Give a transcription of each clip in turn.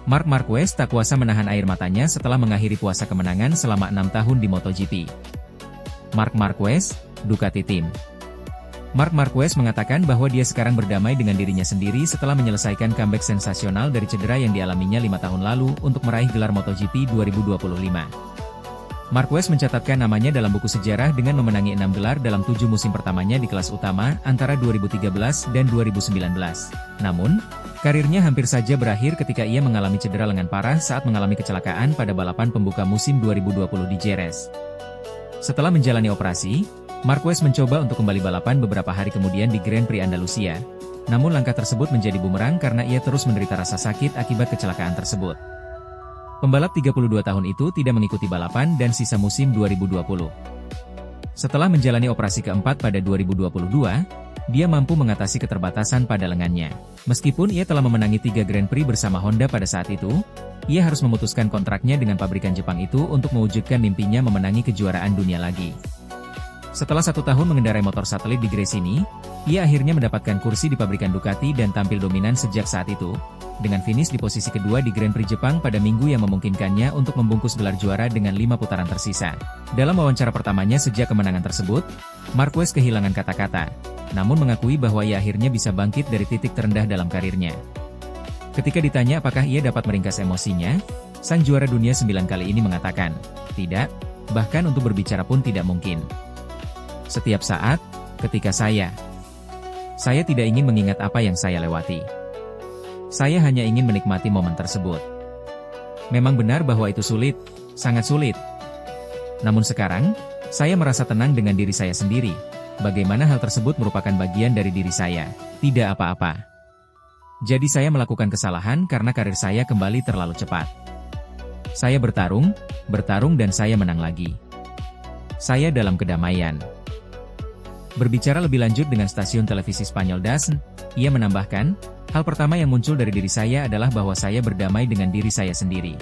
Marc Marquez tak kuasa menahan air matanya setelah mengakhiri puasa kemenangan selama 6 tahun di MotoGP. Marc Marquez, Ducati Team. Marc Marquez mengatakan bahwa dia sekarang berdamai dengan dirinya sendiri setelah menyelesaikan comeback sensasional dari cedera yang dialaminya 5 tahun lalu untuk meraih gelar MotoGP 2025. Marquez mencatatkan namanya dalam buku sejarah dengan memenangi 6 gelar dalam 7 musim pertamanya di kelas utama antara 2013 dan 2019. Namun, karirnya hampir saja berakhir ketika ia mengalami cedera lengan parah saat mengalami kecelakaan pada balapan pembuka musim 2020 di Jerez. Setelah menjalani operasi, Marquez mencoba untuk kembali balapan beberapa hari kemudian di Grand Prix Andalusia. Namun langkah tersebut menjadi bumerang karena ia terus menderita rasa sakit akibat kecelakaan tersebut. Pembalap 32 tahun itu tidak mengikuti balapan dan sisa musim 2020. Setelah menjalani operasi keempat pada 2022, dia mampu mengatasi keterbatasan pada lengannya. Meskipun ia telah memenangi 3 Grand Prix bersama Honda pada saat itu, ia harus memutuskan kontraknya dengan pabrikan Jepang itu untuk mewujudkan mimpinya memenangi kejuaraan dunia lagi. Setelah 1 tahun mengendarai motor satelit di Gresini, ia akhirnya mendapatkan kursi di pabrikan Ducati dan tampil dominan sejak saat itu, dengan finish di posisi kedua di Grand Prix Jepang pada minggu yang memungkinkannya untuk membungkus gelar juara dengan 5 putaran tersisa. Dalam wawancara pertamanya sejak kemenangan tersebut, Marquez kehilangan kata-kata, namun mengakui bahwa ia akhirnya bisa bangkit dari titik terendah dalam karirnya. Ketika ditanya apakah ia dapat meringkas emosinya, sang juara dunia 9 kali ini mengatakan, "Tidak, bahkan untuk berbicara pun tidak mungkin. Setiap saat, ketika saya tidak ingin mengingat apa yang saya lewati. Saya hanya ingin menikmati momen tersebut. Memang benar bahwa itu sulit, sangat sulit. Namun sekarang, saya merasa tenang dengan diri saya sendiri. Bagaimana hal tersebut merupakan bagian dari diri saya, tidak apa-apa. Jadi saya melakukan kesalahan karena karir saya kembali terlalu cepat. Saya bertarung dan saya menang lagi. Saya dalam kedamaian." Berbicara lebih lanjut dengan stasiun televisi Spanyol DAZN, ia menambahkan, "Hal pertama yang muncul dari diri saya adalah bahwa saya berdamai dengan diri saya sendiri.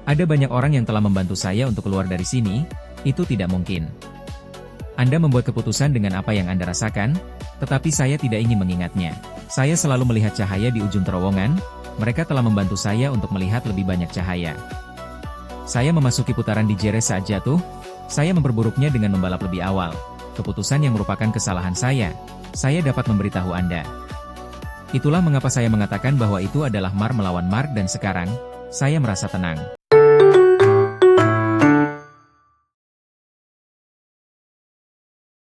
Ada banyak orang yang telah membantu saya untuk keluar dari sini, itu tidak mungkin. Anda membuat keputusan dengan apa yang Anda rasakan, tetapi saya tidak ingin mengingatnya. Saya selalu melihat cahaya di ujung terowongan, mereka telah membantu saya untuk melihat lebih banyak cahaya. Saya memasuki putaran di Jerez saat jatuh, saya memperburuknya dengan membalap lebih awal. Keputusan yang merupakan kesalahan saya dapat memberitahu Anda. Itulah mengapa saya mengatakan bahwa itu adalah Marc melawan Marc dan sekarang, saya merasa tenang."